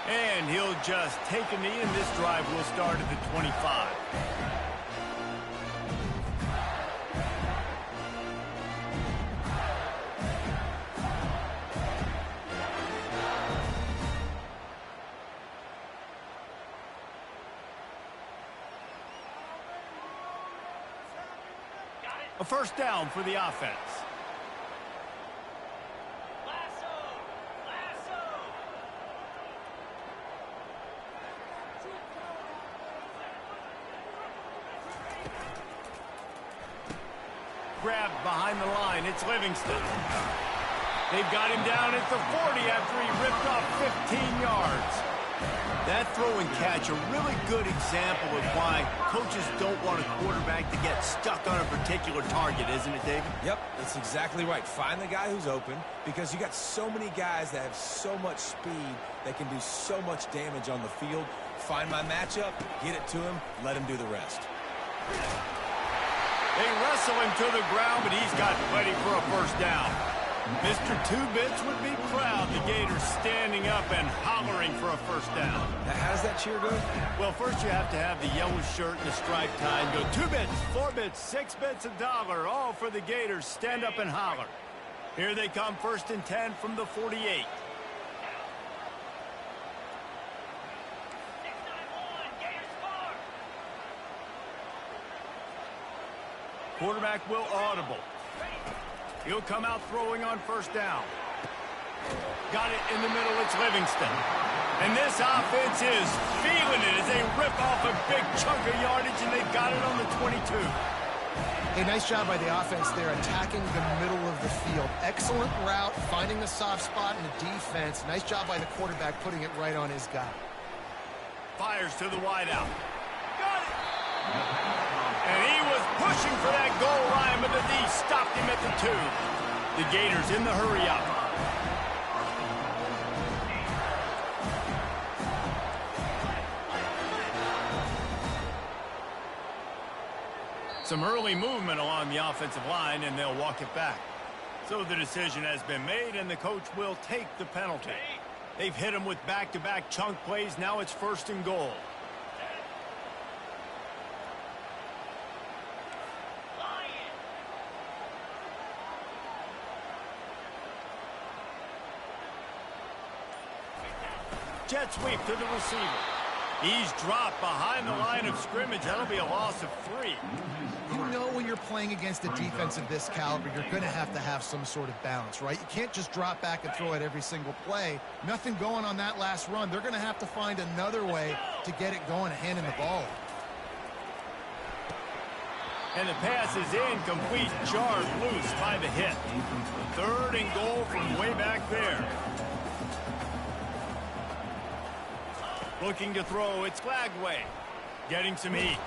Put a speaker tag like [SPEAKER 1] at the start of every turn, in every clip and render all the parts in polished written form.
[SPEAKER 1] And he'll just take a knee, and this drive will start at the 25. A first down for the offense. Grabbed behind the line. It's LynnSt. They've got him down at the 40 after he ripped off 15 yards. That throw and catch, a really good example of why coaches don't want a quarterback to get stuck on a particular target, isn't it, David?
[SPEAKER 2] Yep, that's exactly right. Find the guy who's open, because you got so many guys that have so much speed that can do so much damage on the field. Find my matchup, get it to him, let him do the rest.
[SPEAKER 1] They wrestle him to the ground, but he's got plenty for a first down. Mr. Two-Bits would be proud. The Gators standing up and hollering for a first down.
[SPEAKER 2] Now, how does that cheer go?
[SPEAKER 1] Well, first you have to have the yellow shirt and the striped tie and go 2 bits, 4 bits, 6 bits, $1, all for the Gators. Stand up and holler. Here they come, 1st and 10 from the 48. Quarterback will audible. He'll come out throwing on first down. Got it in the middle. It's LynnSt. And this offense is feeling it as they rip off a big chunk of yardage, and they've got it on the 22.
[SPEAKER 3] Hey, nice job by the offense there, attacking the middle of the field. Excellent route, finding the soft spot in the defense. Nice job by the quarterback putting it right on his guy.
[SPEAKER 1] Fires to the wideout. Got it! And he was pushing for that goal line, but the D stopped him at the 2. The Gators in the hurry-up. Some early movement along the offensive line, and they'll walk it back. So the decision has been made, and the coach will take the penalty. They've hit him with back-to-back chunk plays. Now it's 1st and goal. Jet sweep to the receiver. He's dropped behind the line of scrimmage. That'll be a loss of 3.
[SPEAKER 3] You know when you're playing against a defense of this caliber, you're going to have some sort of balance, right? You can't just drop back and throw it every single play. Nothing going on that last run. They're going to have to find another way to get it going and handing the ball.
[SPEAKER 1] And the pass is incomplete, jarred loose by the hit. 3rd and goal from way back there. Looking to throw, it's Gotw. Getting some heat.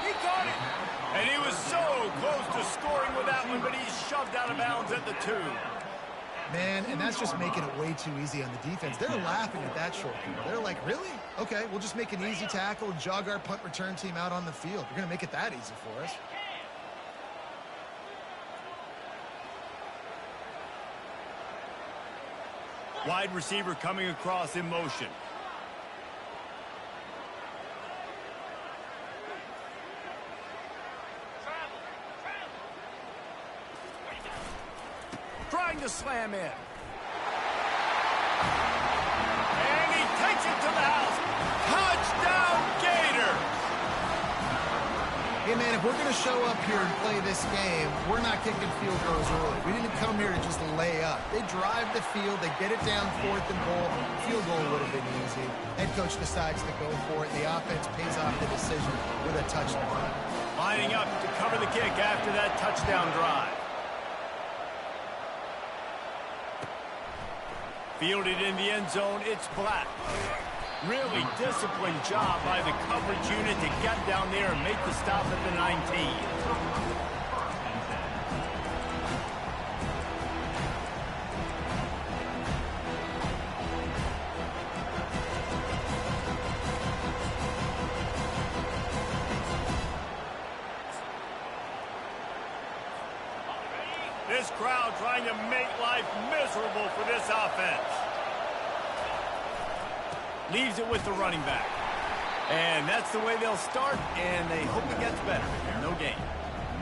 [SPEAKER 1] He caught it! And he was so close to scoring with that one, but he's shoved out of bounds at the 2.
[SPEAKER 3] Man, and that's just making it way too easy on the defense. They're laughing at that short field. They're like, really? Okay, we'll just make an easy tackle and jog our punt return team out on the field. We're going to make it that easy for us.
[SPEAKER 1] Wide receiver coming across in motion. Trying to slam in. And he takes it to the house. Touchdown, Gators!
[SPEAKER 3] Hey, man, if we're going to show up here and play this game, we're not kicking field goals early. We didn't come here to just lay up. They drive the field. They get it down 4th and goal. Field goal would have been easy. Head coach decides to go for it. The offense pays off the decision with a touchdown.
[SPEAKER 1] Lining up to cover the kick after that touchdown drive. Fielded in the end zone, it's Black. Really disciplined job by the coverage unit to get down there and make the stop at the 19. This crowd trying to make life miserable for this offense. Leaves it with the running back. And that's the way they'll start, and they hope it gets better. No gain.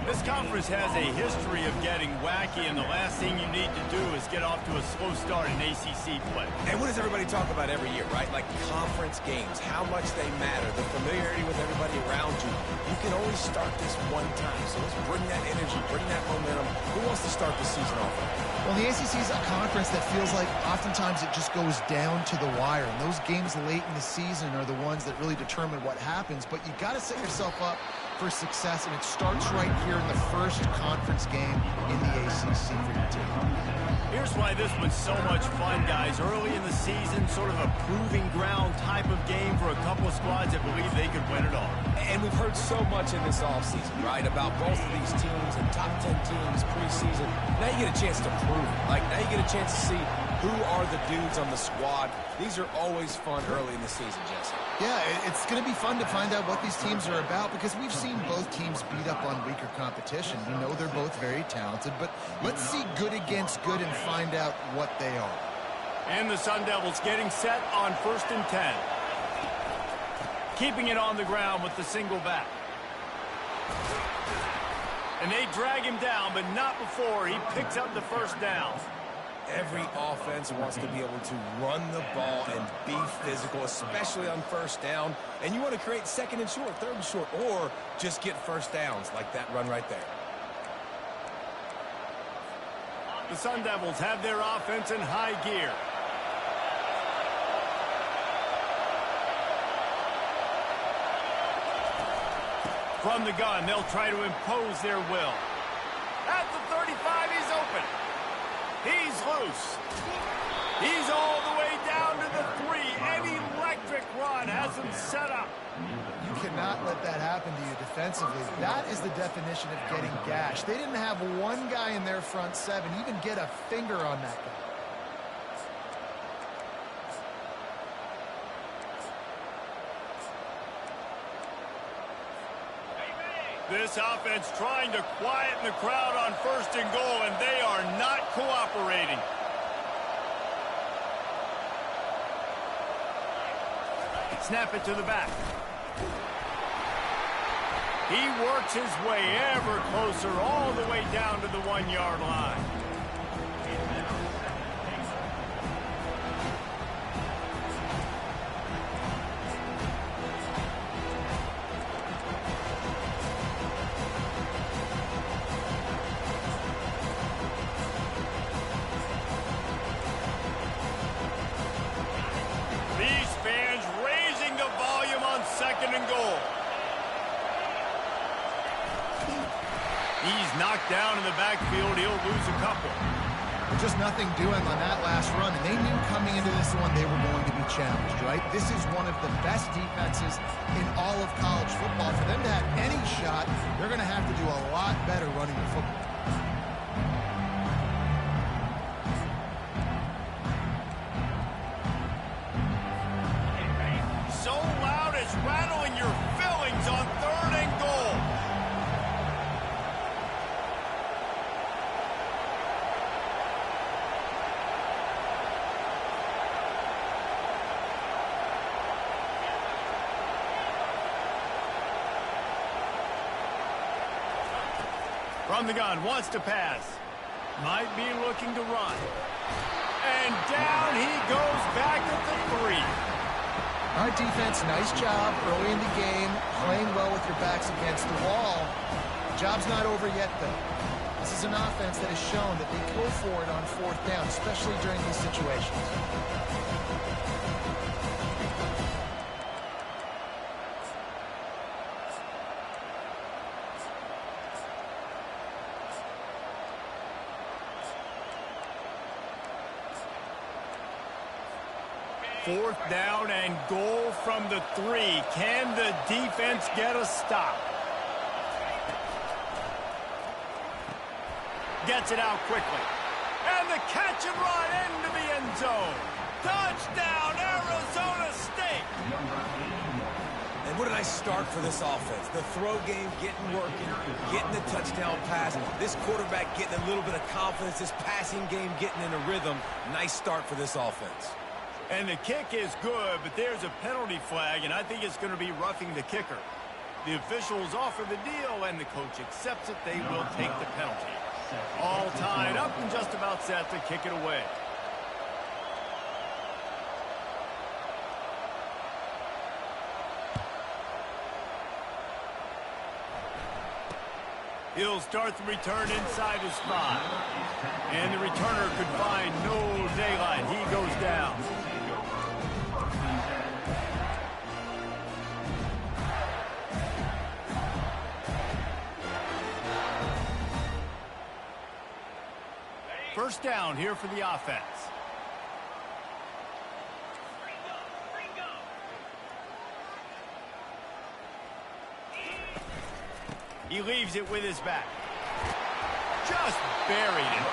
[SPEAKER 1] This conference has a history of getting wacky, and the last thing you need to do is get off to a slow start in ACC play.
[SPEAKER 2] And what does everybody talk about every year, right? Like conference games, how much they matter, the familiarity with everybody around you. You can only start this one time, so let's bring that energy, bring that momentum. Who wants to start the season off right?
[SPEAKER 3] Well, the ACC is a conference that feels like oftentimes it just goes down to the wire. And those games late in the season are the ones that really determine what happens. But you got to set yourself up for success, and it starts right here in the first conference game in the ACC for your team.
[SPEAKER 1] Here's why this one's so much fun, guys. Early in the season, sort of a proving ground type of game for a couple of squads that believe they could win it all.
[SPEAKER 2] And we've heard so much in this offseason, right, about both of these teams and top 10 teams preseason. Now you get a chance to prove it. Like, now you get a chance to see who are the dudes on the squad. These are always fun early in the season, Jesse.
[SPEAKER 3] Yeah, it's going to be fun to find out what these teams are about because we've seen both teams beat up on weaker competition. We know they're both very talented, but let's see good against good and find out what they are.
[SPEAKER 1] And the Sun Devils getting set on 1st and 10. Keeping it on the ground with the single back. And they drag him down, but not before he picks up the first down.
[SPEAKER 2] Every offense wants to be able to run the ball and be physical, especially on first down. And you want to create 2nd and short, 3rd and short, or just get first downs like that run right there.
[SPEAKER 1] The Sun Devils have their offense in high gear. From the gun, they'll try to impose their will. At the 35, he's open. He's loose. He's all the way down to the 3. An electric run has him set up.
[SPEAKER 3] You cannot let that happen to you defensively. That is the definition of getting gashed. They didn't have one guy in their front 7 even get a finger on that guy.
[SPEAKER 1] This offense trying to quieten the crowd on 1st and goal, and they are not cooperating. Snap it to the back. He works his way ever closer all the way down to the 1-yard line. These fans raising the volume on 2nd and goal. He's knocked down in the backfield. He'll lose a couple.
[SPEAKER 3] Just nothing doing on that last run, and they knew coming into this one they were going to be challenged, right? This is one of the best defenses in all of college football. For them to have any shot, they're going to have to do a lot better running the football.
[SPEAKER 1] So loud it's rattling your fillings on 3rd and goal. From the gun, wants to pass. Might be looking to run. And down he goes back at the 3.
[SPEAKER 3] All right, defense, nice job early in the game, playing well with your backs against the wall. Job's not over yet, though. This is an offense that has shown that they go for it on 4th down, especially during these situations.
[SPEAKER 1] Fourth down and goal from the 3. Can the defense get a stop? Gets it out quickly. And the catch and run into the end zone. Touchdown, Arizona State.
[SPEAKER 2] And what a nice start for this offense. The throw game getting working, getting the touchdown pass. This quarterback getting a little bit of confidence. This passing game getting in a rhythm. Nice start for this offense.
[SPEAKER 1] And the kick is good, but there's a penalty flag, and I think it's going to be roughing the kicker. The officials offer the deal, and the coach accepts it. They will take the penalty. All tied up and just about set to kick it away. He'll start the return inside his spot. And the returner could find no daylight. He goes down. First down here for the offense. He leaves it with his back. Just buried it.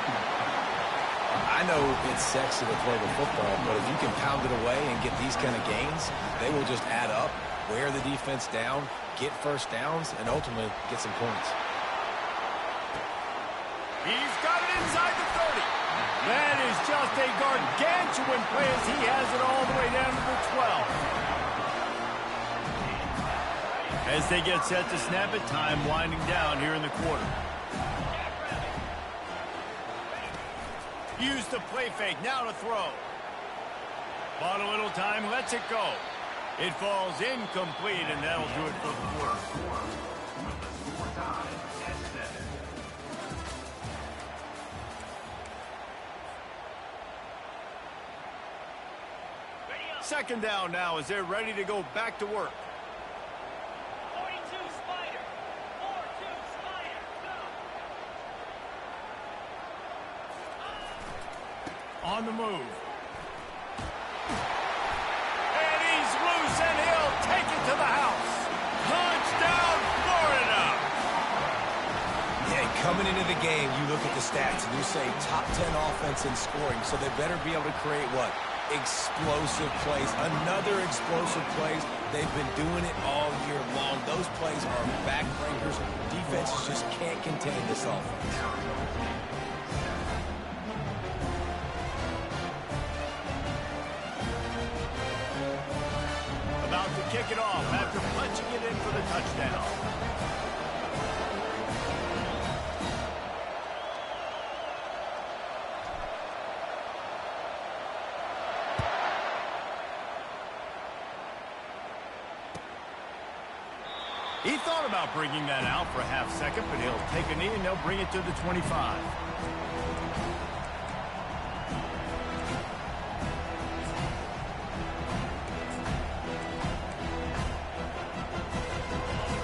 [SPEAKER 2] I know it's sexy to throw the football, but if you can pound it away and get these kind of gains, they will just add up, wear the defense down, get first downs, and ultimately get some points.
[SPEAKER 1] He's got it inside the 30. That is just a gargantuan play as he has it all the way down to the 12. As they get set to snap it, time winding down here in the quarter. Use the play fake, now to throw. Bought a little time, lets it go. It falls incomplete, and that'll do it for the quarter. Second down now as they're ready to go back to work. On the move. And he's loose, and he'll take it to the house. Touchdown, Florida!
[SPEAKER 2] Yeah, coming into the game, you look at the stats, and you say top 10 offense in scoring, so they better be able to create what? Explosive plays. Another explosive plays. They've been doing it all year long. Those plays are backbreakers. Defenses just can't contain this offense.
[SPEAKER 1] Kick it off after punching it in for the touchdown. He thought about bringing that out for a half second, but he'll take a knee and they'll bring it to the 25.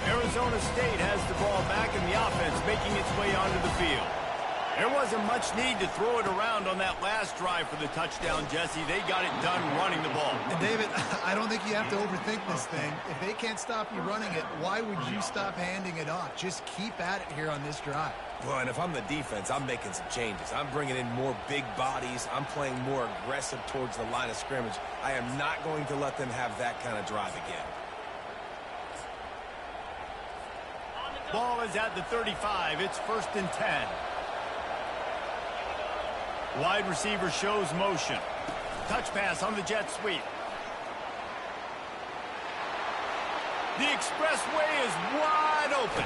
[SPEAKER 1] Arizona State has the ball back in the offense, making its way onto the field. There wasn't much need to throw it around on that last drive for the touchdown, Jesse. They got it done running the ball.
[SPEAKER 3] And David, I don't think you have to overthink this thing. If they can't stop you running it, why would you stop handing it off? Just keep at it here on this drive.
[SPEAKER 2] Well, and if I'm the defense, I'm making some changes. I'm bringing in more big bodies. I'm playing more aggressive towards the line of scrimmage. I am not going to let them have that kind of drive again.
[SPEAKER 1] Ball is at the 35. It's 1st and 10. Wide receiver shows motion. Touch pass on the jet sweep. The expressway is wide open.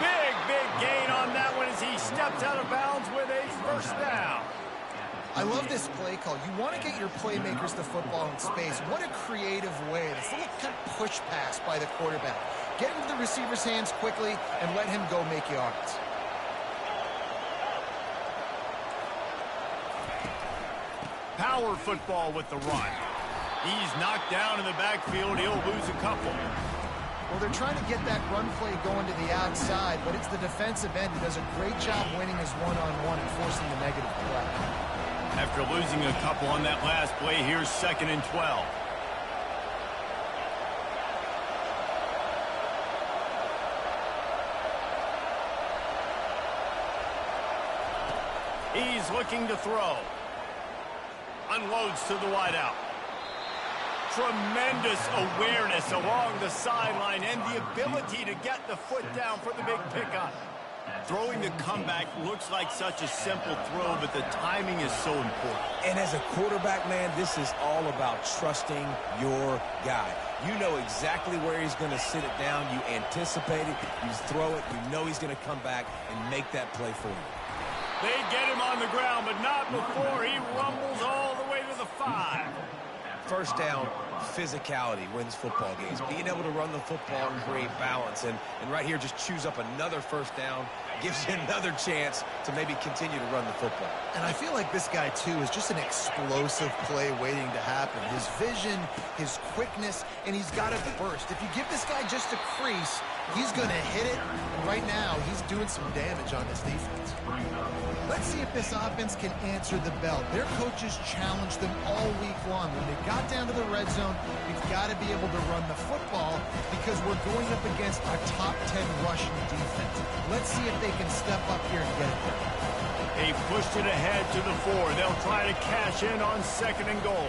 [SPEAKER 1] Big gain on that one as he steps out of bounds with a first down.
[SPEAKER 3] I love this play call. You want to get your playmakers the football in space. What a creative way. This little kind of push pass by the quarterback. Get into the receiver's hands quickly and let him go make yards.
[SPEAKER 1] Power football with the run. He's knocked down in the backfield. He'll lose a couple.
[SPEAKER 3] Well, they're trying to get that run play going to the outside, but it's the defensive end who does a great job winning his one-on-one and forcing the negative play.
[SPEAKER 1] After losing a couple on that last play, here's 2nd and 12. He's looking to throw. Unloads to the wideout. Tremendous awareness along the sideline and the ability to get the foot down for the big pickup. Throwing the comeback looks like such a simple throw, but the timing is so important.
[SPEAKER 2] And as a quarterback, man, this is all about trusting your guy. You know exactly where he's going to sit it down. You anticipate it. You throw it. You know he's going to come back and make that play for you.
[SPEAKER 1] They get him on the ground, but not before he rumbles all the way to the 5.
[SPEAKER 2] First down, physicality wins football games. Being able to run the football and create balance. And right here, just choose up another first down, gives you another chance to maybe continue to run the football.
[SPEAKER 3] And I feel like this guy, too, is just an explosive play waiting to happen. His vision, his quickness, and he's got a burst. If you give this guy just a crease, he's going to hit it. And right now, he's doing some damage on this defense. Let's see if this offense can answer the bell. Their coaches challenged them all week long. When they got down to the red zone, we've got to be able to run the football because we're going up against a top 10 rushing defense. Let's see if they can step up here and get it there.
[SPEAKER 1] They pushed it ahead to the 4. They'll try to cash in on 2nd and goal.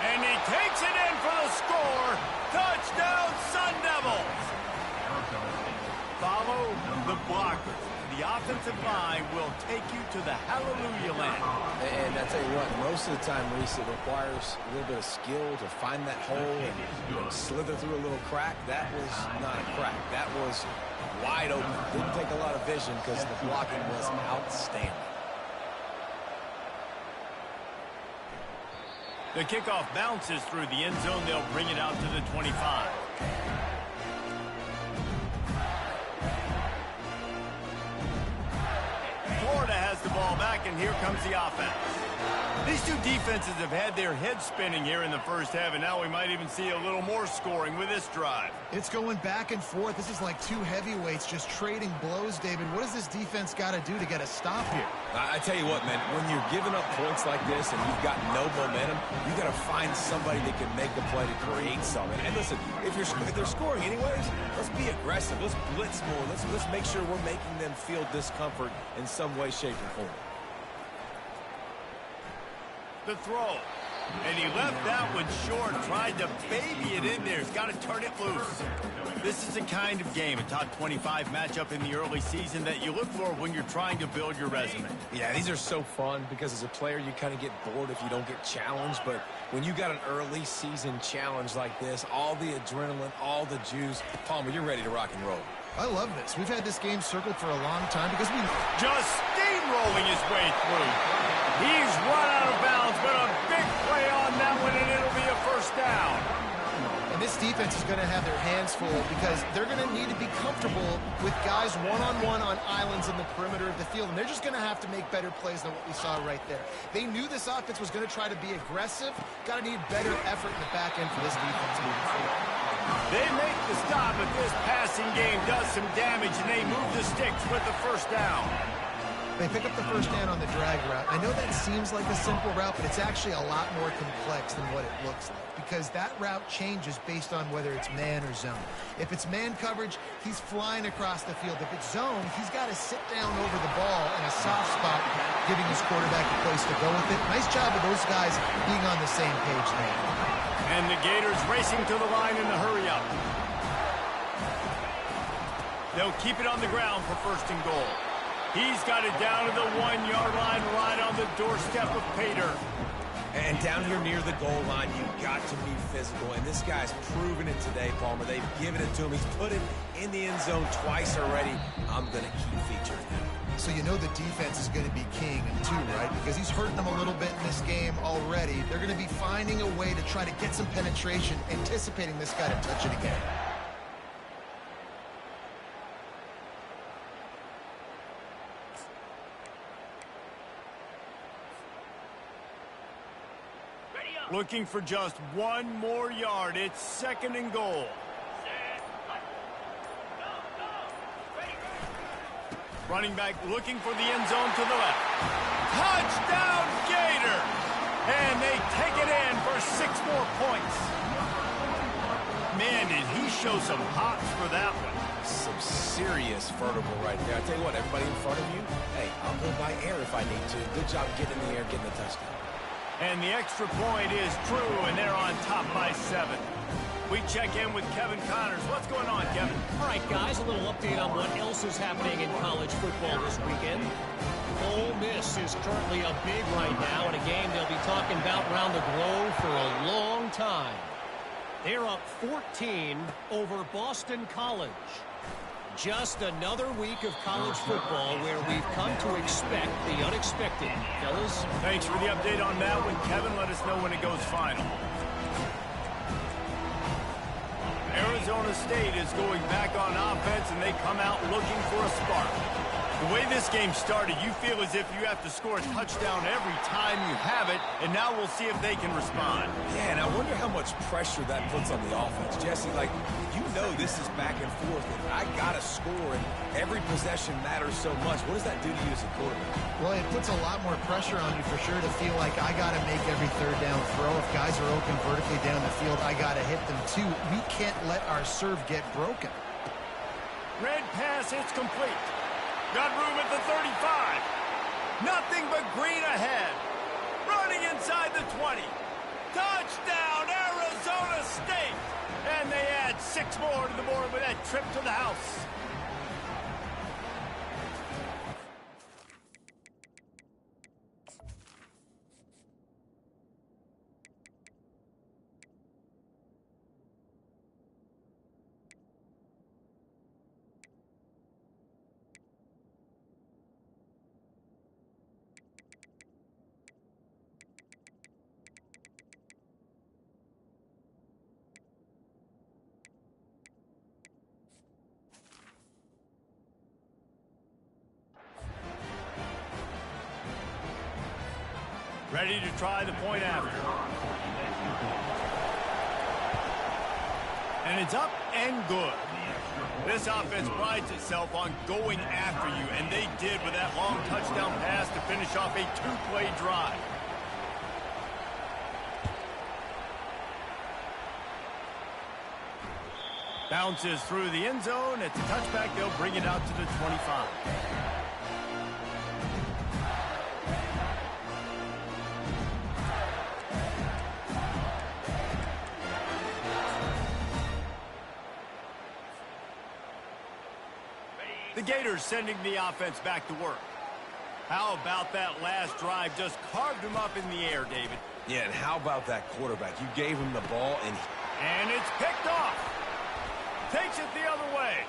[SPEAKER 1] And he takes it in for the score. Touchdown, Sun Devils. Follow the blockers. The offensive line will take you to the hallelujah land.
[SPEAKER 2] And I tell you what, most of the time, Reese, it requires a little bit of skill to find that hole and slither through a little crack. That was not a crack. That was wide open. Didn't take a lot of vision because the blocking was outstanding.
[SPEAKER 1] The kickoff bounces through the end zone. They'll bring it out to the 25. Florida has the ball back, and here comes the offense. These two defenses have had their heads spinning here in the first half, and now we might even see a little more scoring with this drive.
[SPEAKER 3] It's going back and forth. This is like two heavyweights just trading blows, David. What does this defense got to do to get a stop here?
[SPEAKER 2] I tell you what, man, when you're giving up points like this and you've got no momentum, you got to find somebody that can make a play to create something. And listen, if they're scoring anyways, let's be aggressive. Let's blitz more. Let's make sure we're making them feel discomfort in some way, shape, or form.
[SPEAKER 1] The throw. And he left that one short, tried to baby it in there. He's got to turn it loose. This is the kind of game, a top 25 matchup in the early season that you look for when you're trying to build your resume.
[SPEAKER 2] Yeah, these are so fun because as a player, you kind of get bored if you don't get challenged. But when you got an early season challenge like this, all the adrenaline, all the juice, Palmer, you're ready to rock and roll.
[SPEAKER 3] I love this. We've had this game circled for a long time because we
[SPEAKER 1] just steamrolling his way through. He's run out of bounds, but a big play on that one, and it'll be a first down.
[SPEAKER 3] And this defense is going to have their hands full because they're going to need to be comfortable with guys one-on-one on islands in the perimeter of the field, and they're just going to have to make better plays than what we saw right there. They knew this offense was going to try to be aggressive. Got to need better effort in the back end for this defense moving forward.
[SPEAKER 1] They make the stop, but this passing game does some damage, and they move the sticks with the first down.
[SPEAKER 3] They pick up the first down on the drag route. I know that seems like a simple route, but it's actually a lot more complex than what it looks like because that route changes based on whether it's man or zone. If it's man coverage, he's flying across the field. If it's zone, he's got to sit down over the ball in a soft spot, giving his quarterback a place to go with it. Nice job of those guys being on the same page there.
[SPEAKER 1] And the Gators racing to the line in the hurry-up. They'll keep it on the ground for 1st and goal. He's got it down to the 1-yard line, right on the doorstep of Pater.
[SPEAKER 2] And down here near the goal line, you've got to be physical. And this guy's proven it today, Palmer. They've given it to him. He's put it in the end zone twice already. I'm going to keep featuring him.
[SPEAKER 3] So you know the defense is going to be king, too, right? Because he's hurting them a little bit in this game already. They're going to be finding a way to try to get some penetration, anticipating this guy to touch it again.
[SPEAKER 1] Looking for just one more yard. It's 2nd and goal. Running back looking for the end zone to the left. Touchdown, Gator! And they take it in for 6 more points. Man, did he show some hops for that one.
[SPEAKER 2] Some serious vertical right there. I tell you what, everybody in front of you, hey, I'll go by air if I need to. Good job getting in the air, getting the touchdown.
[SPEAKER 1] And the extra point is true, and they're on top by 7. We check in with Kevin Connors. What's going on, Kevin?
[SPEAKER 4] All right, guys, a little update on what else is happening in college football this weekend. Ole Miss is currently up big right now in a game they'll be talking about around the globe for a long time. They're up 14 over Boston College. Just another week of college football where we've come to expect the unexpected. Fellas?
[SPEAKER 1] Thanks for the update on that one, Kevin. Let us know when it goes final. Arizona State is going back on offense, and they come out looking for a spark. The way this game started, you feel as if you have to score a touchdown every time you have it, and now we'll see if they can respond.
[SPEAKER 2] Yeah, and I wonder how much pressure that puts on the offense. Jesse, like, you know this is back and forth, and I got to score, and every possession matters so much. What does that do to you as a quarterback?
[SPEAKER 3] Well, it puts a lot more pressure on you for sure to feel like I got to make every third down throw. If guys are open vertically down the field, I got to hit them too. We can't let our serve get broken.
[SPEAKER 1] Red pass, it's complete. Got room at the 35. Nothing but green ahead. Running inside the 20. Touchdown, Arizona State. And they add 6 more to the board with that trip to the house. Ready to try the point after. And it's up and good. This offense prides itself on going after you, and they did with that long touchdown pass to finish off a 2-play drive. Bounces through the end zone. It's a touchback. They'll bring it out to the 25. The Gators sending the offense back to work. How about that last drive? Just carved him up in the air, David.
[SPEAKER 2] Yeah, and how about that quarterback? You gave him the ball,
[SPEAKER 1] And it's picked off. Takes it the other way.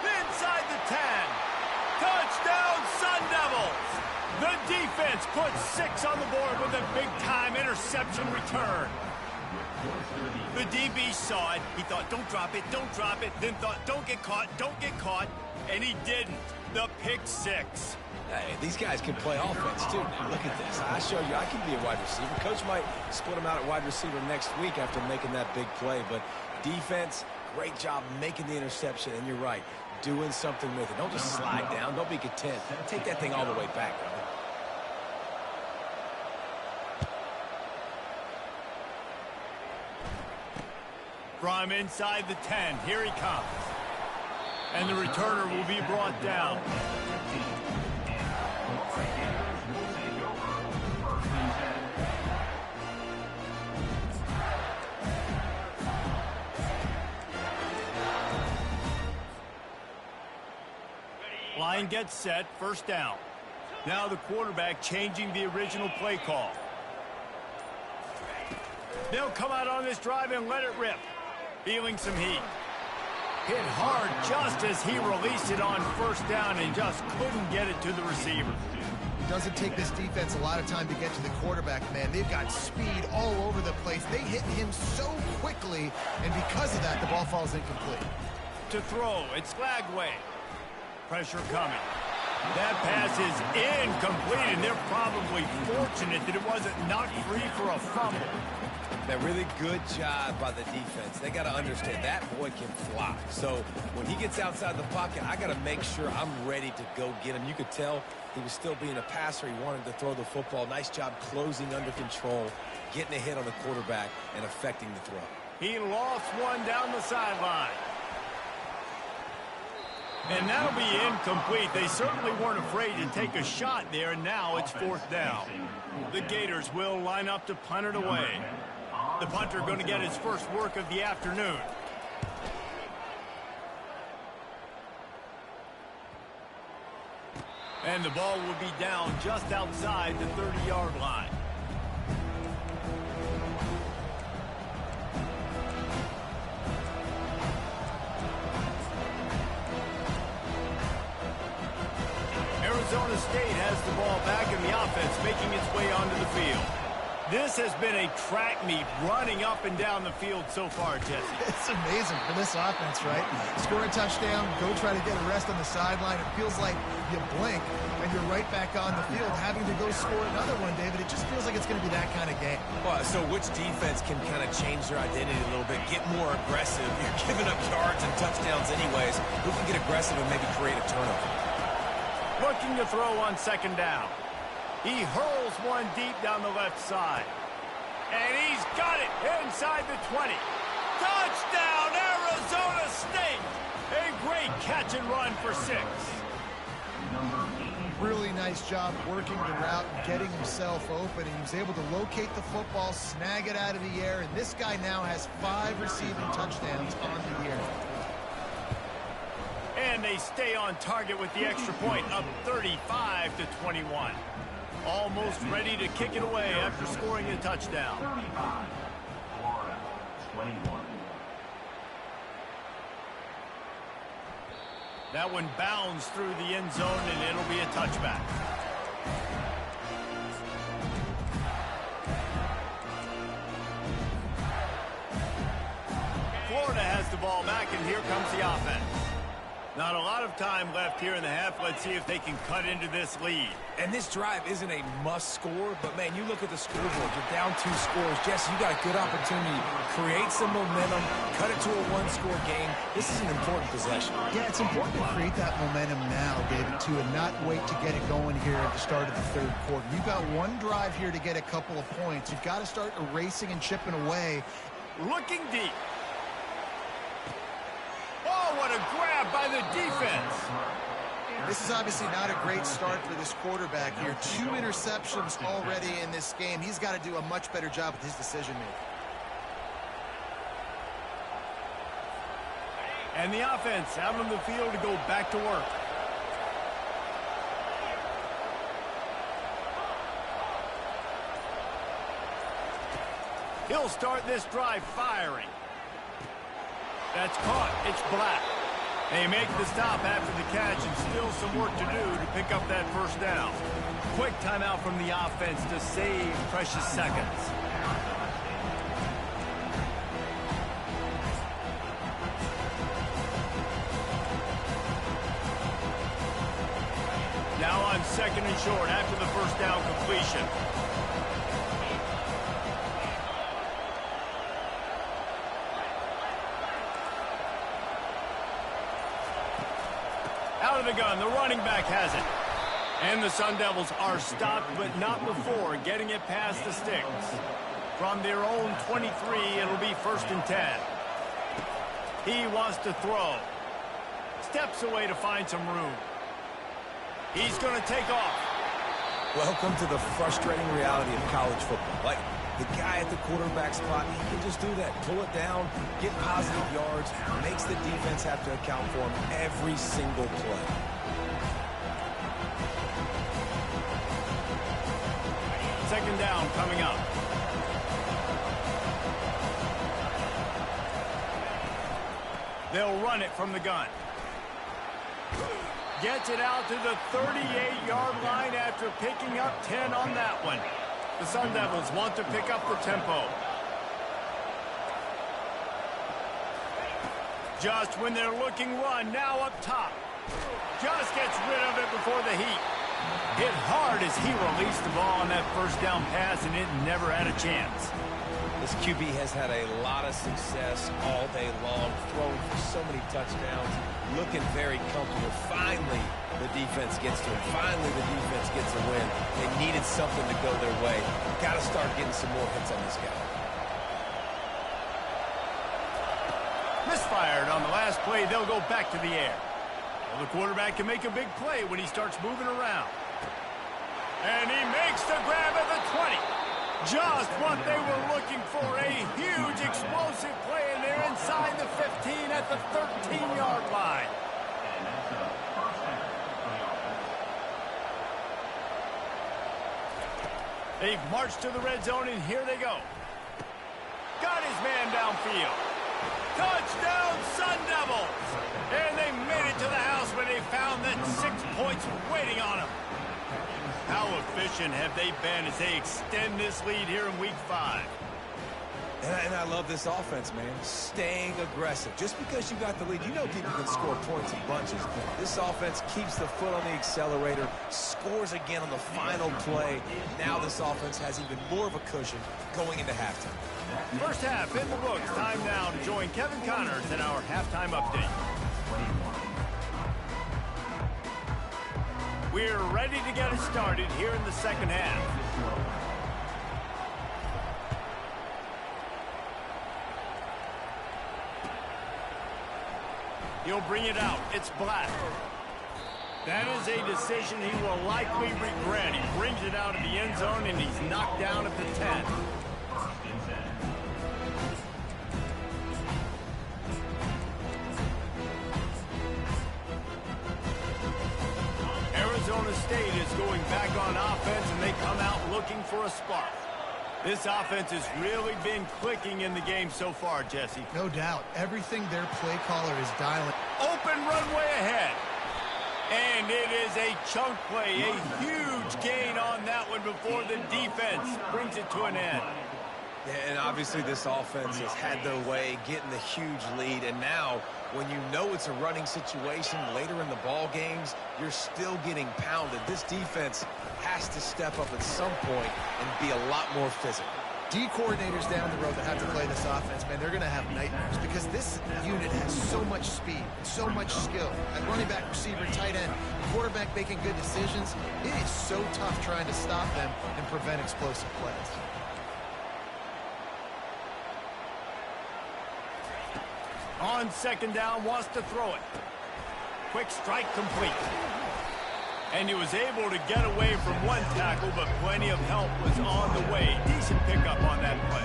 [SPEAKER 1] Inside the 10. Touchdown, Sun Devils. The defense puts 6 on the board with a big-time interception return. The DB saw it. He thought, don't drop it, don't drop it. Then thought, don't get caught, don't get caught. And he didn't. The pick 6.
[SPEAKER 2] Hey, these guys can play offense, too. Now, look at this. I showed you I can be a wide receiver. Coach might split him out at wide receiver next week after making that big play. But defense, great job making the interception. And you're right, doing something with it. Don't just slide down. Don't be content. Take that thing all the way back, brother.
[SPEAKER 1] From inside the 10, here he comes. And the returner will be brought down. Line gets set, first down. Now the quarterback changing the original play call. They'll come out on this drive and let it rip. Feeling some heat. Hit hard just as he released it on first down and just couldn't get it to the receiver.
[SPEAKER 3] It doesn't take this defense a lot of time to get to the quarterback, man. They've got speed all over the place. They hit him so quickly, and because of that, the ball falls incomplete.
[SPEAKER 1] To throw, it's Flagway. Pressure coming. That pass is incomplete, and they're probably fortunate that it wasn't knocked free for a fumble.
[SPEAKER 2] That really good job by the defense. They got to understand that boy can fly. So when he gets outside the pocket, I got to make sure I'm ready to go get him. You could tell he was still being a passer. He wanted to throw the football. Nice job closing under control, getting a hit on the quarterback, and affecting the throw.
[SPEAKER 1] He lost one down the sideline. And that'll be incomplete. They certainly weren't afraid to take a shot there, and now it's fourth down. The Gators will line up to punt it away. The punter going to get his first work of the afternoon. And the ball will be down just outside the 30-yard line. Arizona State has the ball back in the offense, making its way onto the field. This has been a track meet running up and down the field so far, Jesse.
[SPEAKER 3] It's amazing for this offense, right? Score a touchdown, go try to get a rest on the sideline. It feels like you blink and you're right back on the field having to go score another one, David. It just feels like it's going to be that kind of game.
[SPEAKER 2] Well, so which defense can kind of change their identity a little bit, get more aggressive? You're giving up yards and touchdowns anyways. Who can get aggressive and maybe create a turnover?
[SPEAKER 1] Looking to throw on second down. He hurls one deep down the left side. And he's got it inside the 20. Touchdown, Arizona State! A great catch and run for 6.
[SPEAKER 3] Really nice job working the route and getting himself open. He was able to locate the football, snag it out of the air, and this guy now has 5 receiving touchdowns on the year.
[SPEAKER 1] And they stay on target with the extra point, up 35-21. Almost ready to kick it away after scoring a touchdown.
[SPEAKER 5] 35, Florida, 21.
[SPEAKER 1] That one bounds through the end zone, and it'll be a touchback. Florida has the ball back, and here comes the offense. Not a lot of time left here in the half. Let's see if they can cut into this lead.
[SPEAKER 2] And this drive isn't a must score, but man, you look at the scoreboard, you're down 2 scores. Jesse, you got a good opportunity to create some momentum, cut it to a 1-score game. This is an important possession.
[SPEAKER 3] Yeah, it's important to create that momentum now, David, too, and not wait to get it going here at the start of the 3rd quarter. You've got one drive here to get a couple of points. You've got to start erasing and chipping away.
[SPEAKER 1] Looking deep. Oh, what a grab by the defense.
[SPEAKER 3] This is obviously not a great start for this quarterback here. 2 interceptions already in this game. He's got to do a much better job with his decision-making.
[SPEAKER 1] And the offense out on the field to go back to work. He'll start this drive firing. That's caught. It's Black. They make the stop after the catch and still some work to do to pick up that first down. Quick timeout from the offense to save precious seconds. Now on 2nd and short after the first down completion. Out of the gun, the running back has it. And the Sun Devils are stopped, but not before getting it past the sticks. From their own 23, it'll be 1st and 10. He wants to throw. Steps away to find some room. He's going to take off.
[SPEAKER 2] Welcome to the frustrating reality of college football. Like, the guy at the quarterback spot, he can just do that. Pull it down, get positive yards, makes the defense have to account for him every single play.
[SPEAKER 1] Second down coming up. They'll run it from the gun. Gets it out to the 38-yard line after picking up 10 on that one. The Sun Devils want to pick up the tempo. Just when they're looking run, now up top. Just gets rid of it before the heat. Hit hard as he released the ball on that first down pass, and it never had a chance.
[SPEAKER 2] This QB has had a lot of success all day long, throwing for so many touchdowns, looking very comfortable. Finally, the defense gets to him. Finally, the defense gets a win. They needed something to go their way. Got to start getting some more hits on this guy.
[SPEAKER 1] Misfired on the last play. They'll go back to the air. Well, the quarterback can make a big play when he starts moving around. And he makes the grab at the 20. Just what they were looking for, a huge explosive play, and they're inside the 15 at the 13-yard line.
[SPEAKER 5] And that's a first down for the offense.
[SPEAKER 1] They've marched to the red zone, and here they go. Got his man downfield. Touchdown, Sun Devils! And they made it to the house when they found that 6 points waiting on them. How efficient have they been as they extend this lead here in Week 5?
[SPEAKER 2] And I love this offense, man. Staying aggressive. Just because you got the lead, you know people can score points in bunches. This offense keeps the foot on the accelerator, scores again on the final play. Now this offense has even more of a cushion going into halftime.
[SPEAKER 1] First half in the books. Time now to join Kevin Connors in our halftime update. We're ready to get it started here in the second half. He'll bring it out. It's Black. That is a decision he will likely regret. He brings it out of the end zone, and he's knocked down at the 10. Arizona State is going back on offense, and they come out looking for a spark. This offense has really been clicking in the game so far, Jesse.
[SPEAKER 3] No doubt. Everything their play caller is dialing.
[SPEAKER 1] Open runway ahead. And it is a chunk play, a huge gain on that one before the defense brings it to an end.
[SPEAKER 2] Yeah, and obviously this offense has had their way, getting the huge lead, and now when you know it's a running situation later in the ball games, you're still getting pounded. This defense has to step up at some point and be a lot more physical.
[SPEAKER 3] D coordinators down the road that have to play this offense, man, they're going to have nightmares because this unit has so much speed, so much skill. At running back, receiver, tight end, quarterback making good decisions. It is so tough trying to stop them and prevent explosive plays.
[SPEAKER 1] On second down, wants to throw it. Quick strike complete. And he was able to get away from one tackle, but plenty of help was on the way. Decent pickup on that play.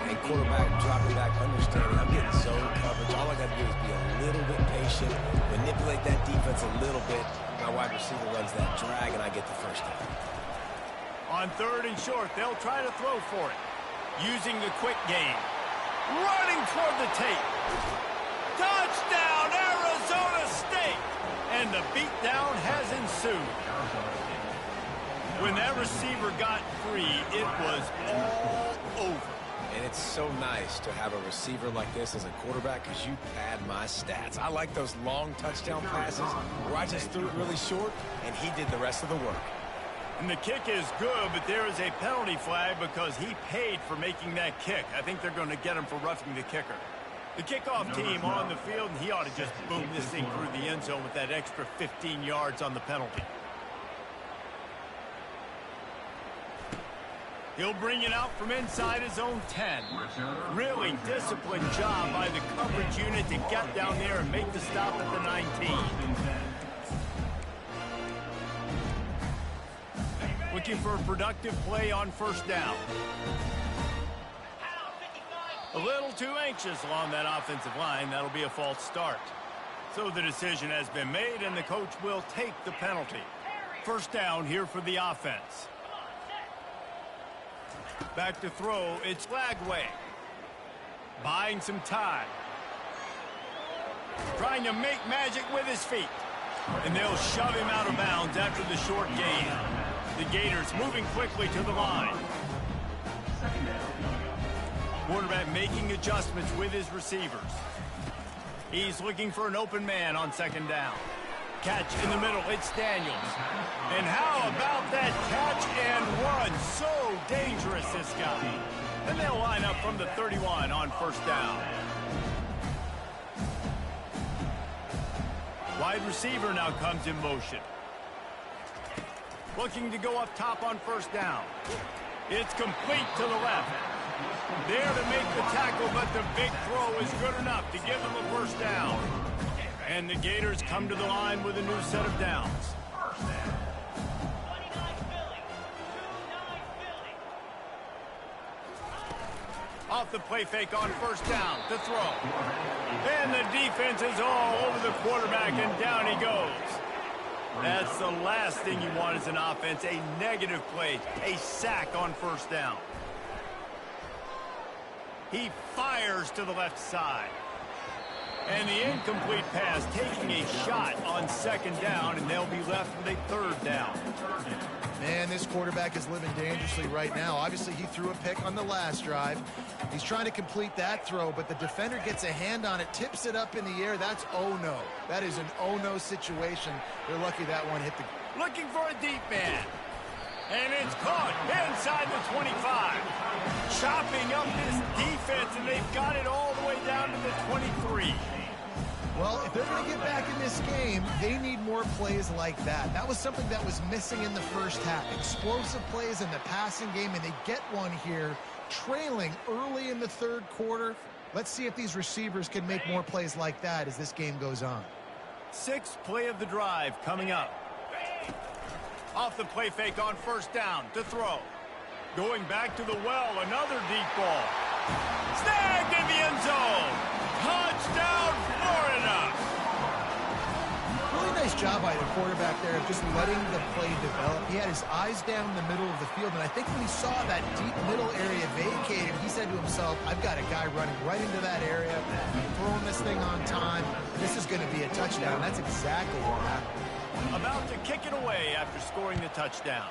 [SPEAKER 2] And quarterback dropping back, understanding I'm getting zone coverage. All I got to do is be a little bit patient, manipulate that defense a little bit. My wide receiver runs that drag, and I get the first down.
[SPEAKER 1] On third and short, they'll try to throw for it. Using the quick game. Running toward the tape. Touchdown, Arizona State! And the beatdown has ensued. When that receiver got free, it was all over.
[SPEAKER 2] And it's so nice to have a receiver like this as a quarterback because you pad my stats. I like those long touchdown passes where I just threw it really short, and he did the rest of the work.
[SPEAKER 1] And the kick is good, but there is a penalty flag because he paid for making that kick. I think they're going to get him for roughing the kicker. The kickoff team on the field, and he ought to just boom this thing through the end zone with that extra 15 yards on the penalty. He'll bring it out from inside his own 10. Really disciplined job by the coverage unit to get down there and make the stop at the 19. Looking for a productive play on first down. A little too anxious along that offensive line. That'll be a false start. So the decision has been made, and the coach will take the penalty. First down here for the offense. Back to throw. It's Lagway. Buying some time. Trying to make magic with his feet. And they'll shove him out of bounds after the short gain. The Gators moving quickly to the line. Quarterback making adjustments with his receivers. He's looking for an open man on second down. Catch in the middle. It's Daniels. And how about that catch and run? So dangerous, this guy. And they'll line up from the 31 on first down. Wide receiver now comes in motion. Looking to go up top on first down. It's complete to the left. There to make the tackle, but the big throw is good enough to give them a first down. And the Gators come to the line with a new set of downs. Off the play fake on first down to throw. And the defense is all over the quarterback, and down he goes. That's the last thing you want as an offense, a negative play, a sack on first down. He fires to the left side. And the incomplete pass taking a shot on second down, and they'll be left with a third down.
[SPEAKER 3] Man, this quarterback is living dangerously right now. Obviously, he threw a pick on the last drive. He's trying to complete that throw, but the defender gets a hand on it, tips it up in the air. That's oh-no. That is an oh-no situation. They're lucky that one hit the...
[SPEAKER 1] Looking for a deep man. And it's caught inside the 25. Chopping up this defense, and they've got it all the way down to the 23.
[SPEAKER 3] Well, if they're going to get back in this game, they need more plays like that. That was something that was missing in the first half. Explosive plays in the passing game, and they get one here, trailing early in the third quarter. Let's see if these receivers can make more plays like that as this game goes on.
[SPEAKER 1] Sixth play of the drive coming up. Off the play fake on first down to throw. Going back to the well, another deep ball. Snagged in the end zone. Touchdown, Florida.
[SPEAKER 3] Really nice job by the quarterback there of just letting the play develop. He had his eyes down in the middle of the field, and I think when he saw that deep middle area vacated, he said to himself, I've got a guy running right into that area, throwing this thing on time. This is going to be a touchdown. That's exactly what happened.
[SPEAKER 1] About to kick it away after scoring the touchdown.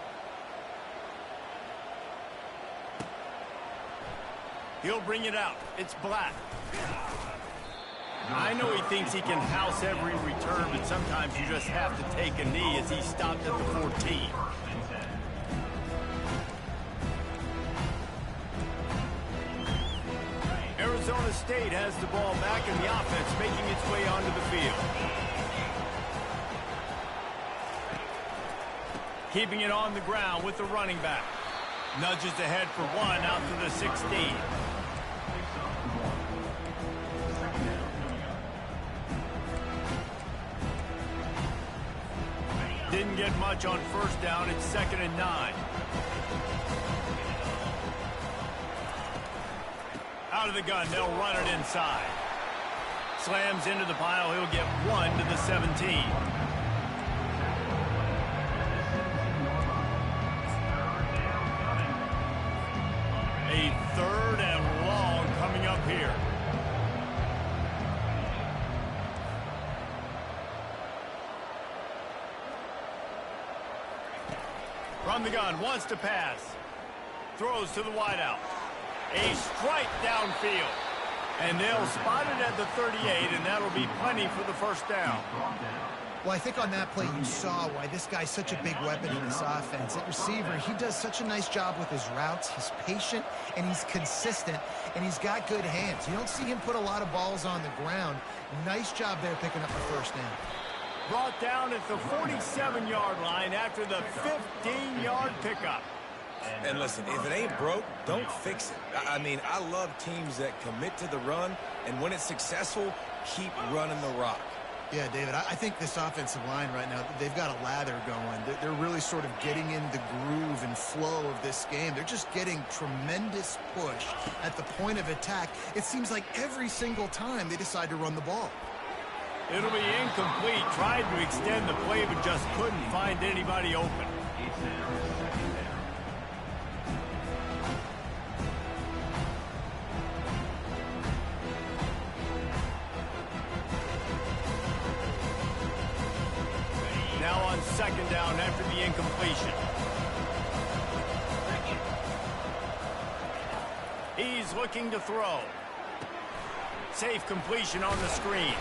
[SPEAKER 1] He'll bring it out. It's Black. I know he thinks he can house every return, but sometimes you just have to take a knee as he stopped at the 14. Arizona State has the ball back, and the offense making its way onto the field. Keeping it on the ground with the running back. Nudges ahead for one out to the 16. Didn't get much on first down. It's 2nd and 9. Out of the gun, they'll run it inside. Slams into the pile. He'll get one to the 17. A third and long coming up here. From the gun, wants to pass. Throws to the wideout. A strike downfield. And they'll spot it at the 38, and that'll be plenty for the first down.
[SPEAKER 3] Well, I think on that play you saw why this guy's such a big weapon in this offense. At receiver, he does such a nice job with his routes. He's patient, and he's consistent, and he's got good hands. You don't see him put a lot of balls on the ground. Nice job there picking up the first down.
[SPEAKER 1] Brought down at the 47-yard line after the 15-yard pickup.
[SPEAKER 2] And listen, if it ain't broke, don't fix it. I mean, I love teams that commit to the run, and when it's successful, keep running the rock.
[SPEAKER 3] Yeah, David, I think this offensive line right now, they've got a lather going. They're really sort of getting in the groove and flow of this game. They're just getting tremendous push at the point of attack. It seems like every single time they decide to run the ball.
[SPEAKER 1] It'll be incomplete. Tried to extend the play, but just couldn't find anybody open. Now on second down after the incompletion. He's looking to throw. Safe completion on the screen.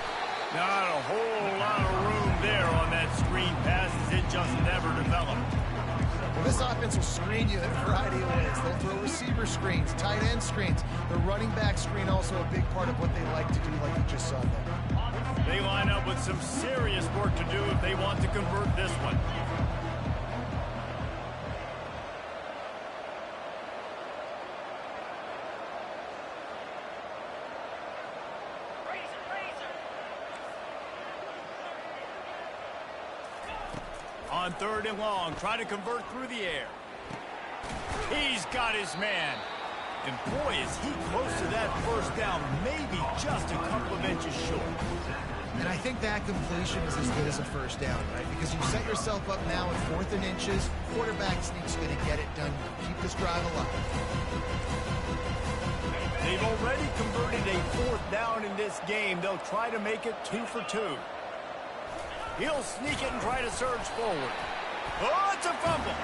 [SPEAKER 1] Not a whole lot of room there on that screen pass as it just never developed.
[SPEAKER 3] Well, this offense will screen you in a variety of ways. They'll throw receiver screens, tight end screens. The running back screen also a big part of what they like to do, like you just saw there.
[SPEAKER 1] They line up with some serious work to do if they want to convert this one. On third and long, try to convert through the air. He's got his man. And boy, is he close to that first down, maybe just a couple of inches short.
[SPEAKER 3] And I think that completion is as good as a first down, right? Because you set yourself up now at 4th and inches. Quarterback sneak's going to get it done. Keep this drive alive.
[SPEAKER 1] They've already converted a 4th down in this game. They'll try to make it 2 for 2. He'll sneak it and try to surge forward. Oh, it's a fumble.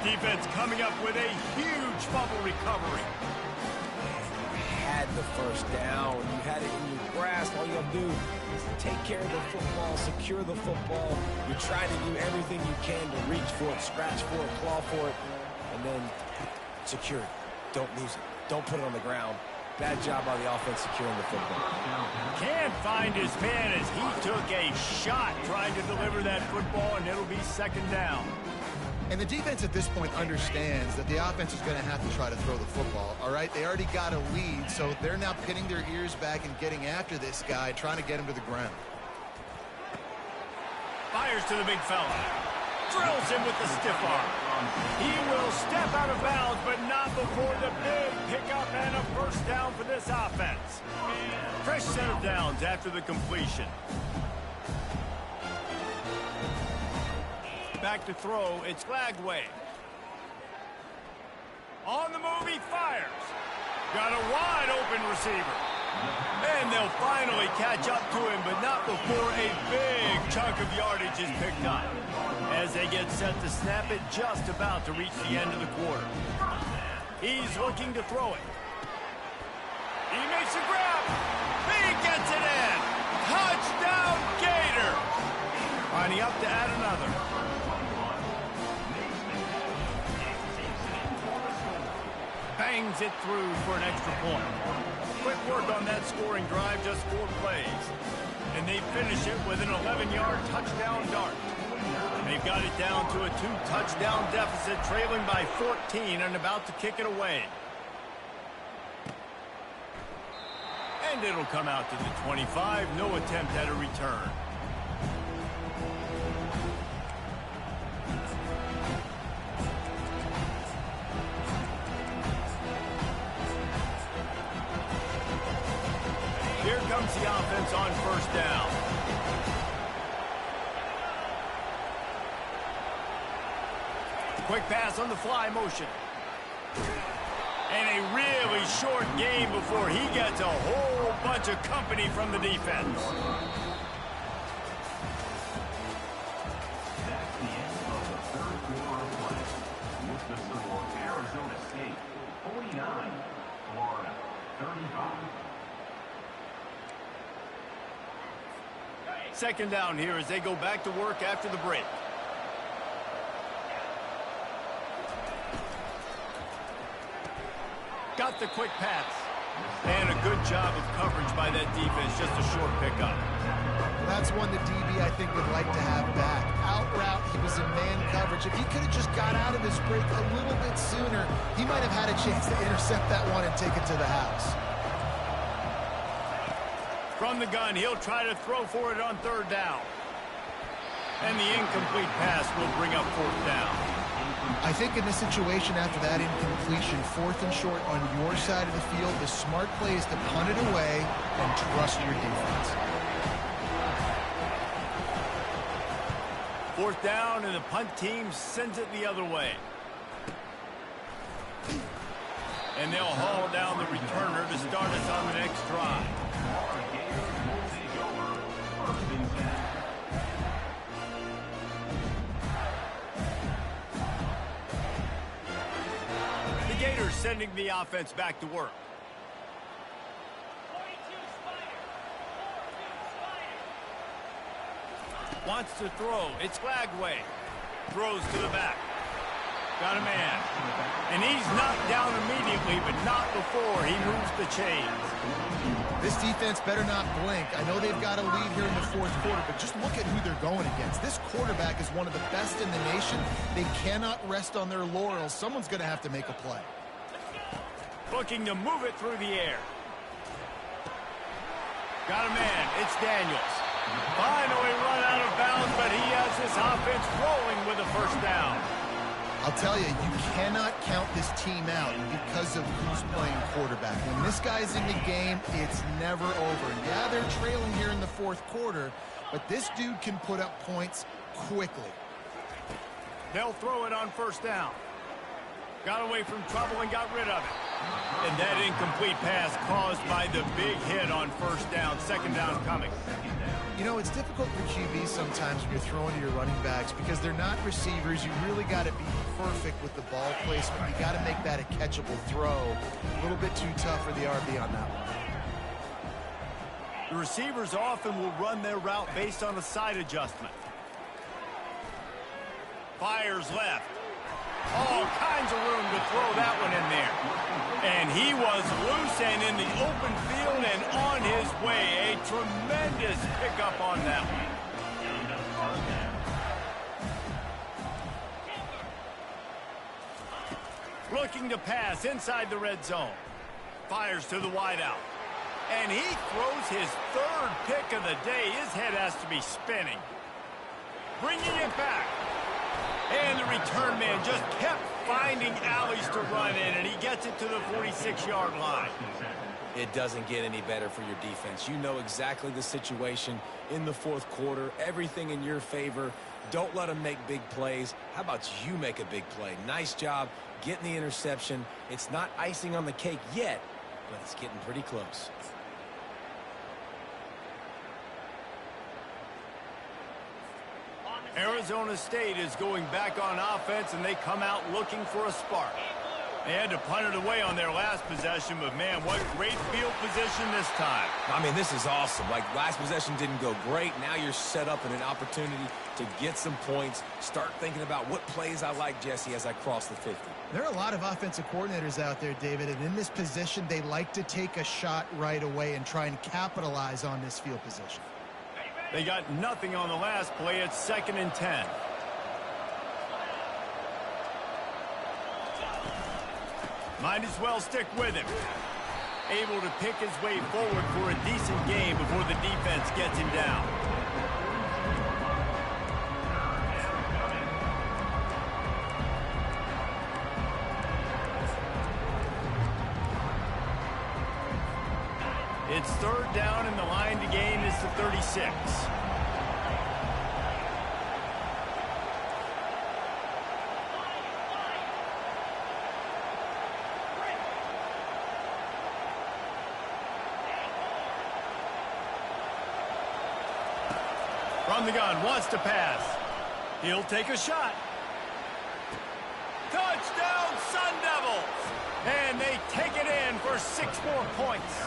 [SPEAKER 1] Defense coming up with a huge fumble recovery.
[SPEAKER 2] Had the first down. You had it in your grasp. All you have to do is take care of the football, secure the football. You're trying to do everything you can to reach for it, scratch for it, claw for it, and then secure it. Don't lose it. Don't put it on the ground. Bad job by the offense securing the football.
[SPEAKER 1] Can't find his man as he took a shot trying to deliver that football, and it'll be 2nd down.
[SPEAKER 3] And the defense at this point understands that the offense is going to have to try to throw the football, all right? They already got a lead, so they're now pinning their ears back and getting after this guy, trying to get him to the ground.
[SPEAKER 1] Fires to the big fella. Drills him with the stiff arm. He will step out of bounds, but not before the big pickup and a first down for this offense. Fresh set of downs after the completion. Back to throw, it's Gotw. On the move, he fires. Got a wide open receiver. And they'll finally catch up to him, but not before a big chunk of yardage is picked up. As they get set to snap it, just about to reach the end of the quarter. He's looking to throw it. He makes a grab. He gets it in. Touchdown, Gator. Lining up to add another. Bangs it through for an extra point. Quick work on that scoring drive, just 4 plays. And they finish it with an 11-yard touchdown dart. They've got it down to a 2-touchdown deficit, trailing by 14 and about to kick it away. And it'll come out to the 25. No attempt at a return. Here comes the offense on first down. Quick pass on the fly motion. And a really short game before he gets a whole bunch of company from the defense.
[SPEAKER 5] That's the end of the 3rd quarter of play. With the score, Arizona State 49, Florida 35.
[SPEAKER 1] 2nd down here as they go back to work after the break. Got the quick pass. And a good job of coverage by that defense. Just a short pickup.
[SPEAKER 3] That's one the DB, I think, would like to have back. Out route, he was in man coverage. If he could have just got out of his break a little bit sooner, he might have had a chance to intercept that one and take it to the house.
[SPEAKER 1] From the gun, he'll try to throw for it on 3rd down. And the incomplete pass will bring up 4th down.
[SPEAKER 3] I think in this situation after that incompletion, 4th and short on your side of the field, the smart play is to punt it away and trust your defense.
[SPEAKER 1] 4th down, and the punt team sends it the other way. And they'll haul down the returner to start us on the next drive. The Gators sending the offense back to work. Wants to throw. It's Gotw. Throws to the back. Got a man. And he's knocked down immediately, but not before he moves the chains.
[SPEAKER 3] This defense better not blink. I know they've got a lead here in the 4th quarter, but just look at who they're going against. This quarterback is one of the best in the nation. They cannot rest on their laurels. Someone's going to have to make a play.
[SPEAKER 1] Looking to move it through the air. Got a man. It's Daniels. Finally run out of bounds, but he has this offense rolling with a first down.
[SPEAKER 3] I'll tell you, you cannot count this team out because of who's playing quarterback. When this guy's in the game, it's never over. Yeah, they're trailing here in the fourth quarter, but this dude can put up points quickly.
[SPEAKER 1] They'll throw it on first down. Got away from trouble and got rid of it. And that incomplete pass caused by the big hit on first down. Second down coming.
[SPEAKER 3] You know, it's difficult for QB sometimes when you're throwing to your running backs because they're not receivers. You really got to be perfect with the ball placement. You got to make that a catchable throw. A little bit too tough for the RB on that one.
[SPEAKER 1] The receivers often will run their route based on a side adjustment. Fires left. All kinds of room to throw that one in there. And he was loose and in the open field and on his way. A tremendous pickup on that one. Looking to pass inside the red zone. Fires to the wideout. And he throws his third pick of the day. His head has to be spinning. Bringing it back. And the return man just kept finding alleys to run in, and he gets it to the 46-yard line.
[SPEAKER 2] It doesn't get any better for your defense. You know exactly the situation in the fourth quarter. Everything in your favor. Don't let them make big plays. How about you make a big play? Nice job getting the interception. It's not icing on the cake yet, but it's getting pretty close.
[SPEAKER 1] Arizona State is going back on offense, and they come out looking for a spark. They had to punt it away on their last possession, but, man, what great field position this time.
[SPEAKER 2] I mean, this is awesome. Like, last possession didn't go great. Now you're set up in an opportunity to get some points. Start thinking about what plays I like, Jesse, as I cross the 50.
[SPEAKER 3] There are a lot of offensive coordinators out there, David, and in this position, they like to take a shot right away and try and capitalize on this field position.
[SPEAKER 1] They got nothing on the last play. It's 2nd and 10. Might as well stick with him. Able to pick his way forward for a decent game before the defense gets him down. It's 3rd down, and the line to gain is the 36. From the gun, wants to pass. He'll take a shot. Touchdown, Sun Devils! And they take it in for 6 more points.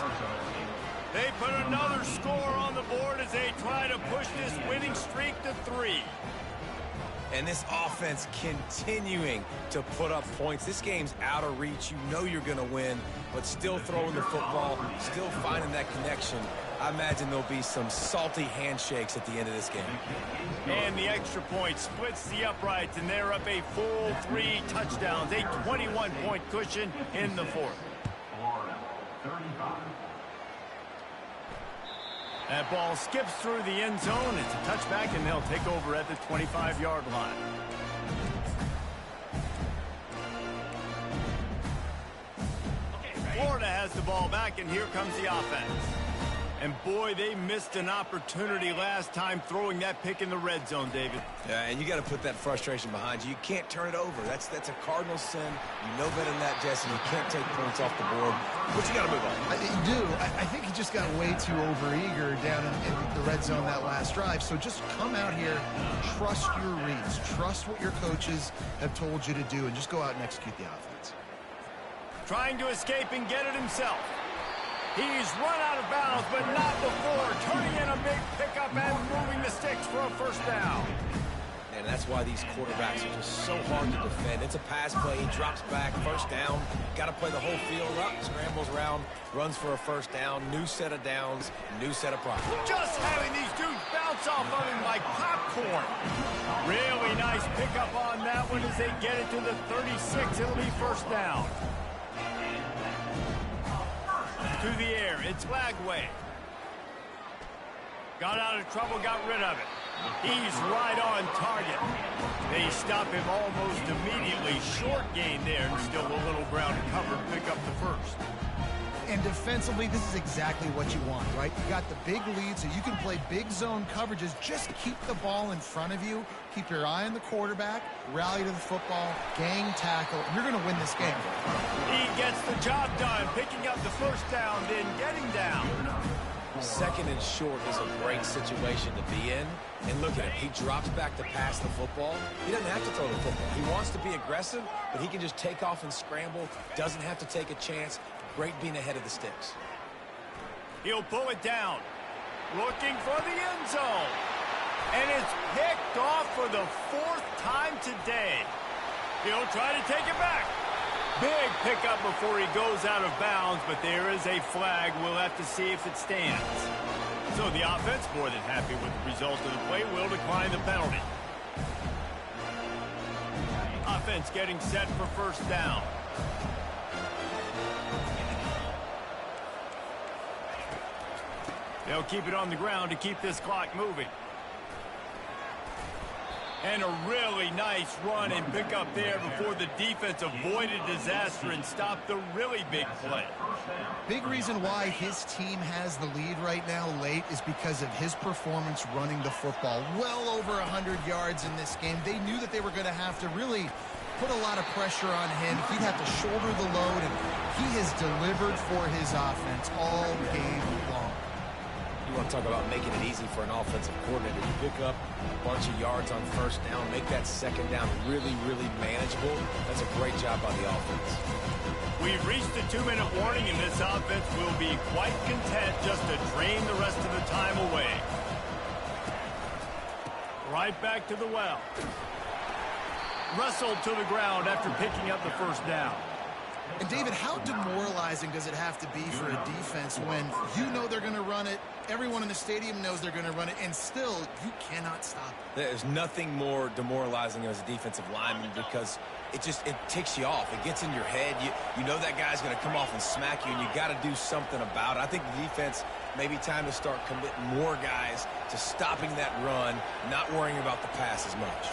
[SPEAKER 1] They put another score on the board as they try to push this winning streak to 3.
[SPEAKER 2] And this offense continuing to put up points. This game's out of reach. You know you're going to win, but still throwing the football, still finding that connection. I imagine there'll be some salty handshakes at the end of this game.
[SPEAKER 1] And the extra point splits the uprights, and they're up a full 3 touchdowns, a 21-point cushion in the 4th.
[SPEAKER 5] Florida, 35.
[SPEAKER 1] That ball skips through the end zone. It's a touchback, and they'll take over at the 25-yard line. Florida has the ball back, and here comes the offense. And, boy, they missed an opportunity last time throwing that pick in the red zone, David.
[SPEAKER 2] Yeah, and you got to put that frustration behind you. You can't turn it over. That's a cardinal sin. You know better than that, Jesse. You can't take points off the board. But you got to move on.
[SPEAKER 3] You do. I think he just got way too overeager down in the red zone that last drive. So just come out here, trust your reads, trust what your coaches have told you to do, and just go out and execute the offense.
[SPEAKER 1] Trying to escape and get it himself. He's run out of bounds, but not before turning in a big pickup and moving the sticks for a first down.
[SPEAKER 2] And that's why these quarterbacks are just so hard to defend. It's a pass play. He drops back, first down. Got to play the whole field up, scrambles around, runs for a first down. New set of downs, new set of problems.
[SPEAKER 1] Just having these dudes bounce off of him like popcorn. Really nice pickup on that one as they get it to the 36. It'll be first down. To the air, it's Lagway. Got out of trouble, got rid of it. He's right on target. They stop him almost immediately. Short gain there, and still a little ground to cover to pick up the first.
[SPEAKER 3] And defensively, this is exactly what you want, right? You got the big lead, so you can play big zone coverages. Just keep the ball in front of you. Keep your eye on the quarterback. Rally to the football. Gang tackle. You're going to win this game.
[SPEAKER 1] He gets the job done, picking up the first down, then getting down.
[SPEAKER 2] Second and short is a great situation to be in. And look at him. He drops back to pass the football. He doesn't have to throw the football. He wants to be aggressive, but he can just take off and scramble. Doesn't have to take a chance. Great being ahead of the sticks.
[SPEAKER 1] He'll pull it down. Looking for the end zone. And it's picked off for the fourth time today. He'll try to take it back. Big pickup before he goes out of bounds, but there is a flag. We'll have to see if it stands. So the offense, more than happy with the result of the play, will decline the penalty. Offense getting set for first down. They'll keep it on the ground to keep this clock moving. And a really nice run and pick up there before the defense avoided disaster and stopped the really big play.
[SPEAKER 3] Big reason why his team has the lead right now late is because of his performance running the football. Well over 100 yards in this game. They knew that they were going to have to really put a lot of pressure on him. He'd have to shoulder the load, and he has delivered for his offense all game long.
[SPEAKER 2] You want to talk about making it easy for an offensive coordinator. You pick up a bunch of yards on first down, make that second down really, really manageable. That's a great job by the offense.
[SPEAKER 1] We've reached the 2-minute warning, and this offense will be quite content just to drain the rest of the time away. Right back to the well. Wrestled to the ground after picking up the first down.
[SPEAKER 3] And, David, how demoralizing does it have to be for a defense when you know they're going to run it, everyone in the stadium knows they're going to run it, and still you cannot stop it?
[SPEAKER 2] There's nothing more demoralizing as a defensive lineman because it ticks you off. It gets in your head. You know that guy's going to come off and smack you, and you got to do something about it. I think the defense may be time to start committing more guys to stopping that run, not worrying about the pass as much.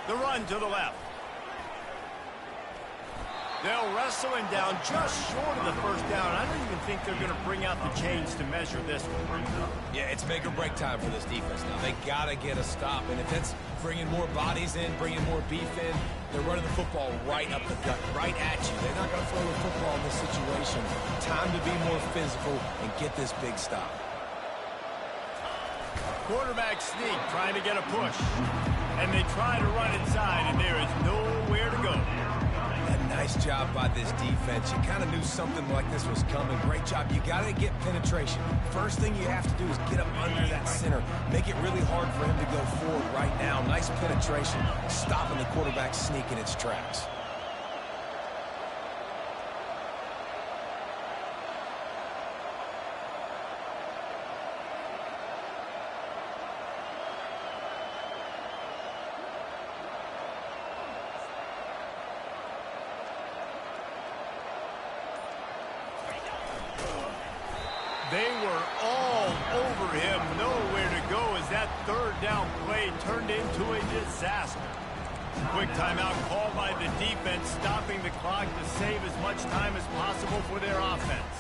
[SPEAKER 1] The run to the left. They'll wrestle him down just short of the first down. I don't even think they're going to bring out the chains to measure this one.
[SPEAKER 2] Yeah, it's make or break time for this defense now. They got to get a stop. And if it's bringing more bodies in, bringing more beef in, they're running the football right up the gut, right at you. They're not going to throw the football in this situation. Time to be more physical and get this big stop.
[SPEAKER 1] Quarterback sneak, trying to get a push. And they try to run inside, and there is nowhere to go.
[SPEAKER 2] Nice job by this defense. You kind of knew something like this was coming. Great job. You got to get penetration. First thing you have to do is get him under that center. Make it really hard for him to go forward right now. Nice penetration, stopping the quarterback sneak in its tracks.
[SPEAKER 1] They were all over him, nowhere to go as that third down play turned into a disaster. Quick timeout called by the defense, stopping the clock to save as much time as possible for their offense.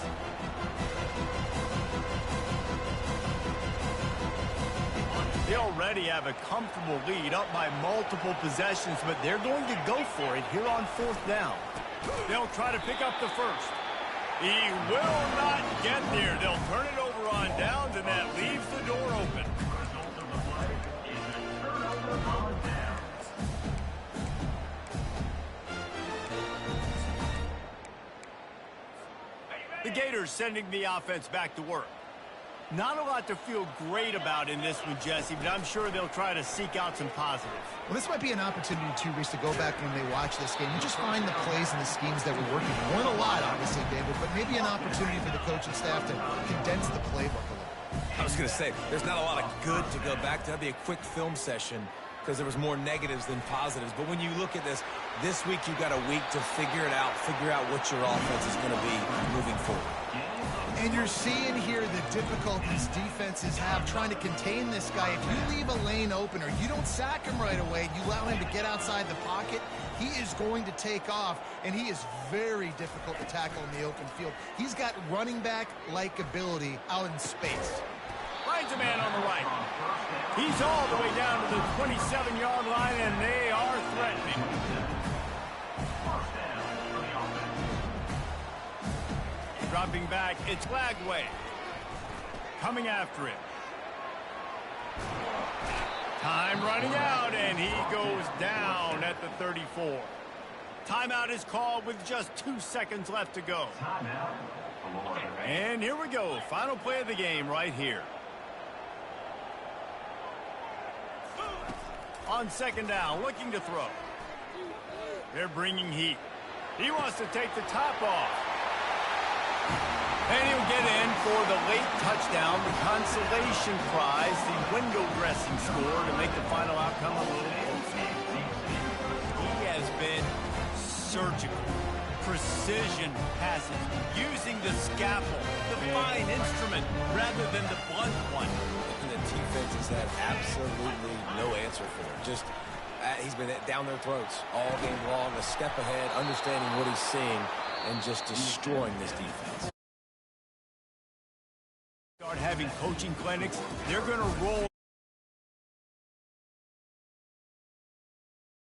[SPEAKER 1] They already have a comfortable lead, up by multiple possessions, but they're going to go for it here on fourth down. They'll try to pick up the first. He will not get there. They'll turn it over on downs, and that leaves the door open. The Gators sending the offense back to work. Not a lot to feel great about in this one, Jesse, but I'm sure they'll try to seek out some positives.
[SPEAKER 3] Well, this might be an opportunity, too, Reese, to go back when they watch this game and just find the plays and the schemes that were working. There weren't a lot, obviously, David, but maybe an opportunity for the coaching staff to condense the playbook a little.
[SPEAKER 2] I was going to say, there's not a lot of good to go back to. That'd be a quick film session. because there was more negatives than positives. But when you look at this week you got a week to figure it out, figure out what your offense is going to be moving forward.
[SPEAKER 3] And you're seeing here the difficulties defenses have trying to contain this guy. If you leave a lane open or you don't sack him right away, you allow him to get outside the pocket, he is going to take off, and he is very difficult to tackle in the open field. He's got running back-like ability out in space.
[SPEAKER 1] Finds a man on the right. He's all the way down to the 27-yard line, and they are threatening. Dropping back, it's Gotw. Coming after it. Time running out, and he goes down at the 34. Timeout is called with just 2 seconds left to go. And here we go. Final play of the game right here. On second down, looking to throw. They're bringing heat. He wants to take the top off. And he'll get in for the late touchdown, the consolation prize, the window dressing score to make the final outcome a little closer. He has been surgical, precision passes, using the scalpel, the fine instrument, rather than the blunt one.
[SPEAKER 2] And the defense has had absolutely no answer for him. Just, he's been down their throats all game long, a step ahead, understanding what he's seeing, and just destroying this defense.
[SPEAKER 1] Start having coaching clinics, they're going to roll.